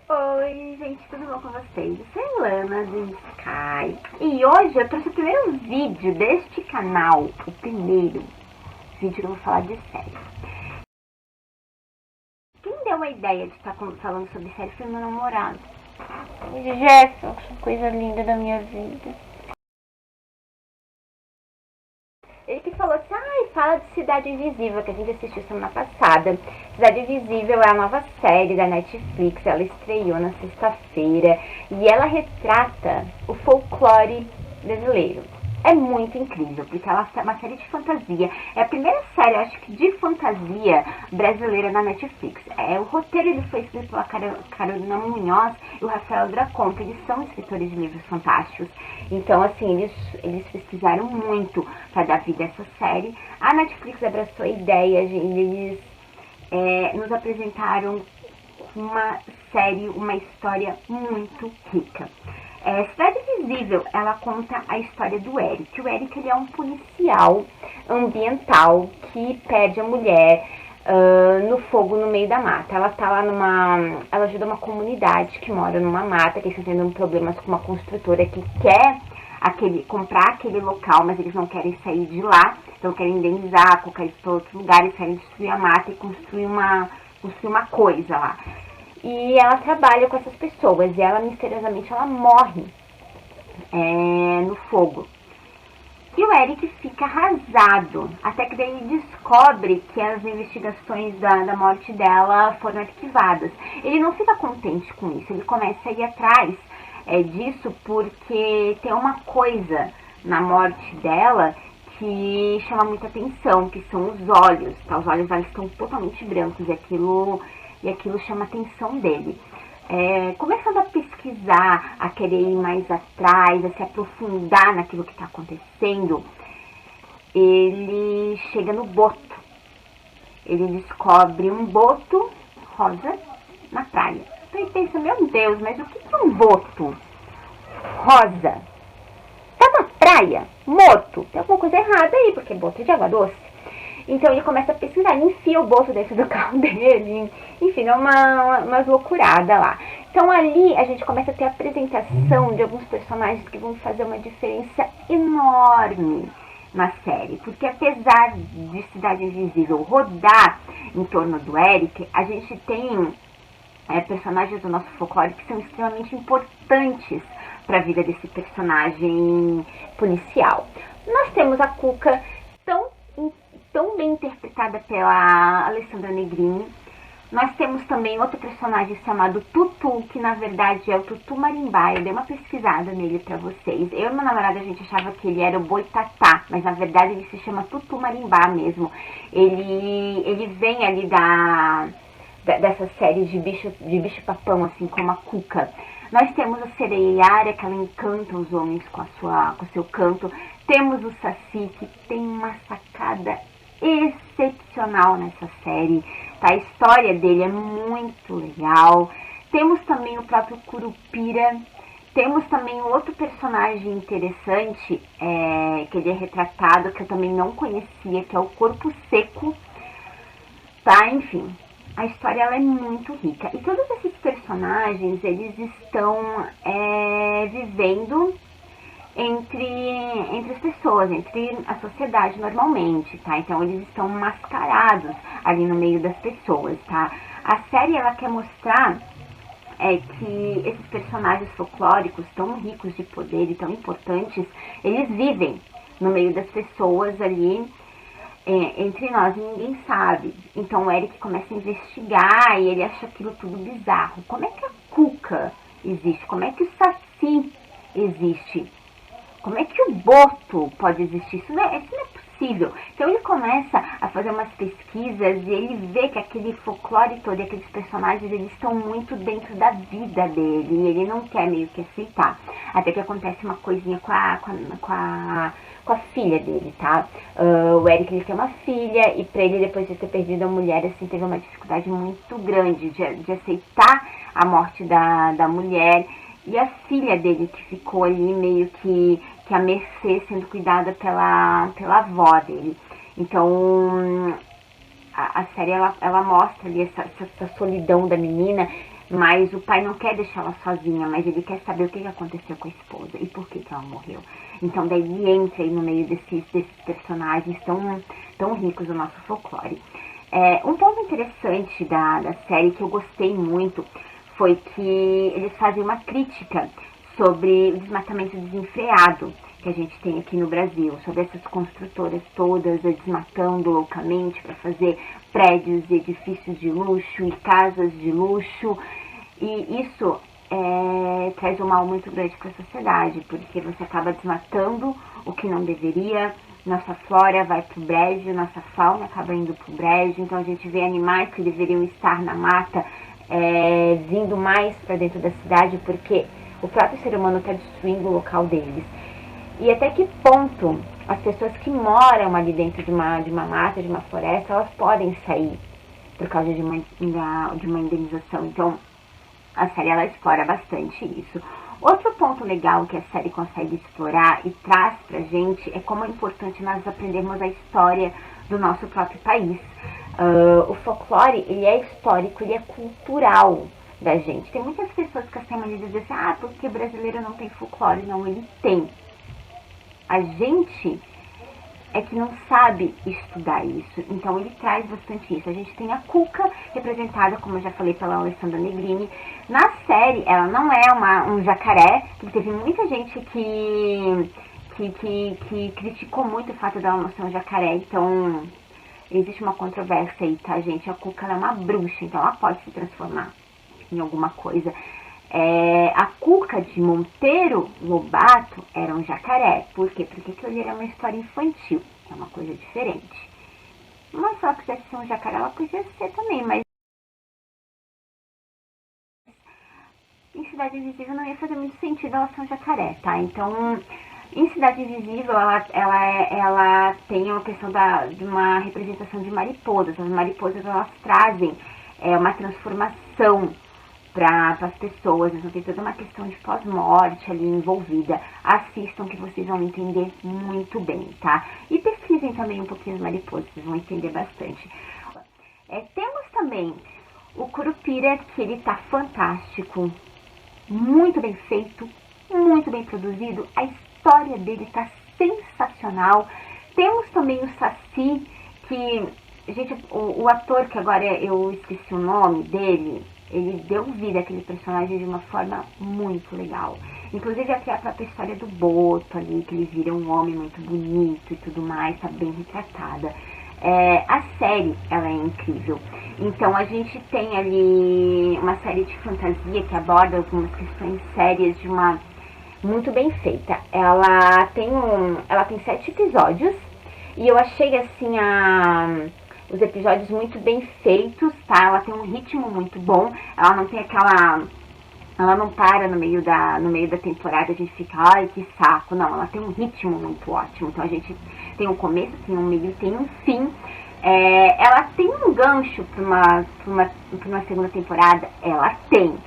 Oi, gente, tudo bom com vocês? Eu sou a Ilana do Sky e hoje eu trouxe o primeiro vídeo deste canal, o primeiro vídeo que eu vou falar de série. Quem deu a ideia de estar falando sobre série foi meu namorado. Jefferson, coisa linda da minha vida. Ele que falou assim, fala de Cidade Invisível, que a gente assistiu semana passada. Cidade Invisível é a nova série da Netflix, ela estreou na sexta-feira e ela retrata o folclore brasileiro. É muito incrível, porque ela é uma série de fantasia. É a primeira série, acho que, de fantasia brasileira na Netflix. O roteiro ele foi escrito pela Carolina Munhoz e o Rafael Dracon, que eles são escritores de livros fantásticos. Então, assim, eles pesquisaram muito para dar vida a essa série. A Netflix abraçou a ideia, eles nos apresentaram uma série, uma história muito rica. Cidade Invisível, ela conta a história do Eric. O Eric ele é um policial ambiental que perde a mulher no fogo no meio da mata. Ela tá lá ela ajuda uma comunidade que mora numa mata, que estão tendo problemas com uma construtora que quer comprar aquele local, mas eles não querem sair de lá, então querem indenizar, colocar isso para outros lugares, querem destruir a mata e construir uma coisa lá. E ela trabalha com essas pessoas e ela misteriosamente ela morre no fogo. E o Eric fica arrasado, até que daí ele descobre que as investigações da morte dela foram arquivadas. Ele não fica contente com isso, ele começa a ir atrás disso porque tem uma coisa na morte dela que chama muita atenção, que são os olhos. Tá? Os olhos dela estão totalmente brancos e aquilo chama a atenção dele. Começando a pesquisar, a querer ir mais atrás, a se aprofundar naquilo que está acontecendo, ele chega no boto. Ele descobre um boto rosa na praia. Então ele pensa, meu Deus, mas o que é um boto rosa? Tá na praia, morto. Tem alguma coisa errada aí, porque boto é de água doce. Então ele começa a pesquisar, enfia o bolso dentro do carro dele, enfim, é umas loucuradas lá. Então ali a gente começa a ter a apresentação de alguns personagens que vão fazer uma diferença enorme na série. Porque apesar de Cidade Invisível rodar em torno do Eric, a gente tem personagens do nosso folclore que são extremamente importantes para a vida desse personagem policial. Nós temos a Cuca, tão bem interpretada pela Alessandra Negrini. Nós temos também outro personagem chamado Tutu, que na verdade é o Tutu Marimbá. Eu dei uma pesquisada nele pra vocês. Eu e meu namorado, a gente achava que ele era o Boitatá, mas na verdade ele se chama Tutu Marimbá mesmo. Ele vem ali dessa série de bicho papão, assim como a Cuca. Nós temos a Sereia Yara, que ela encanta os homens com o seu canto. Temos o Saci, que tem uma sacada excepcional nessa série, tá? A história dele é muito legal. Temos também o próprio Curupira. Temos também outro personagem interessante, que ele é retratado, que eu também não conhecia, que é o Corpo Seco, tá? Enfim, a história ela é muito rica. E todos esses personagens, eles estão vivendo entre as pessoas, entre a sociedade normalmente, tá? Então eles estão mascarados ali no meio das pessoas, tá? A série ela quer mostrar que esses personagens folclóricos tão ricos de poder e tão importantes, eles vivem no meio das pessoas ali entre nós e ninguém sabe. Então o Eric começa a investigar e ele acha aquilo tudo bizarro. Como é que a Cuca existe? Como é que o Saci existe? Como é que o boto pode existir? Isso não é possível. Então ele começa a fazer umas pesquisas e ele vê que aquele folclore todo e aqueles personagens, eles estão muito dentro da vida dele. E ele não quer meio que aceitar. Até que acontece uma coisinha com a filha dele, tá? O Eric ele tem uma filha e pra ele, depois de ter perdido a mulher, assim, teve uma dificuldade muito grande de aceitar a morte da mulher. E a filha dele que ficou ali meio que a mercê, sendo cuidada pela avó dele. Então a série ela mostra ali essa solidão da menina mas o pai não quer deixar ela sozinha, mas ele quer saber o que aconteceu com a esposa e por que ela morreu. Então daí ele entra aí no meio desses personagens tão ricos do nosso folclore. Um ponto interessante da série que eu gostei muito foi que eles fazem uma crítica sobre o desmatamento desenfreado que a gente tem aqui no Brasil, sobre essas construtoras todas desmatando loucamente para fazer prédios e edifícios de luxo e casas de luxo, e isso traz um mal muito grande para a sociedade, porque você acaba desmatando o que não deveria, nossa flora vai pro brejo, nossa fauna acaba indo pro brejo, então a gente vê animais que deveriam estar na mata vindo mais para dentro da cidade, porque o próprio ser humano está destruindo o local deles. E até que ponto as pessoas que moram ali dentro de uma mata, de uma floresta, elas podem sair por causa de uma indenização. Então, a série ela explora bastante isso. Outro ponto legal que a série consegue explorar e traz pra gente é como é importante nós aprendermos a história do nosso próprio país. O folclore, ele é histórico, ele é cultural da gente. Tem muitas pessoas que têm mania de dizer assim, porque brasileiro não tem folclore. Não, ele tem. A gente é que não sabe estudar isso, então ele traz bastante isso. A gente tem a Cuca, representada, como eu já falei, pela Alessandra Negrini. Na série, ela não é um jacaré, porque teve muita gente que criticou muito o fato dela não ser um jacaré, então existe uma controvérsia aí, tá, gente? A Cuca ela é uma bruxa, então ela pode se transformar em alguma coisa. A Cuca de Monteiro Lobato era um jacaré. Por quê? Porque aquilo era uma história infantil. É uma coisa diferente. Mas se ela quisesse ser um jacaré, ela podia ser também. Mas em Cidade Invisível não ia fazer muito sentido ela ser um jacaré, tá? Então, em Cidade Invisível, ela tem uma questão de uma representação de mariposas. As mariposas, elas trazem uma transformação para as pessoas, então tem toda uma questão de pós-morte ali envolvida. Assistam que vocês vão entender muito bem, tá? E pesquisem também um pouquinho as mariposas, vocês vão entender bastante. Temos também o Curupira, que ele tá fantástico, muito bem feito, muito bem produzido, a história dele tá sensacional. Temos também o Saci, que, gente, o ator que agora eu esqueci o nome dele, ele deu vida àquele personagem de uma forma muito legal. Inclusive até a própria história do Boto ali, que ele vira um homem muito bonito e tudo mais, tá bem retratada. A série, ela é incrível. Então a gente tem ali uma série de fantasia que aborda algumas questões sérias de uma muito bem feita. Ela tem 7 episódios e eu achei assim os episódios muito bem feitos, tá? Ela tem um ritmo muito bom, ela não tem ela não para no meio da temporada, a gente fica, ai que saco, não, ela tem um ritmo muito ótimo, então a gente tem um começo, tem um meio, tem um fim. Ela tem um gancho para uma segunda temporada, ela tem,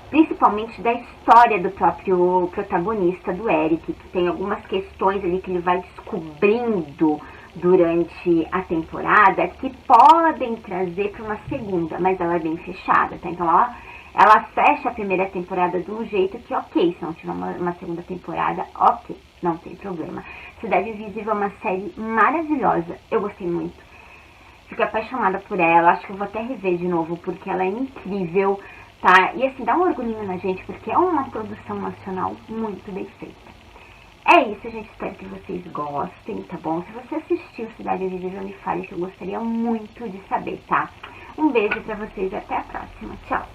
principalmente da história do próprio protagonista, do Eric, que tem algumas questões ali que ele vai descobrindo durante a temporada que podem trazer para uma segunda, mas ela é bem fechada, tá? Então ela fecha a primeira temporada de um jeito que ok, se não tiver uma segunda temporada, ok, não tem problema. Cidade Invisível é uma série maravilhosa, eu gostei muito, fiquei apaixonada por ela, acho que eu vou até rever de novo porque ela é incrível, tá? E assim, dá um orgulhinho na gente porque é uma produção nacional muito bem feita. É isso, gente. Espero que vocês gostem, tá bom? Se você assistiu Cidade Invisível, me fale que eu gostaria muito de saber, tá? Um beijo pra vocês e até a próxima. Tchau!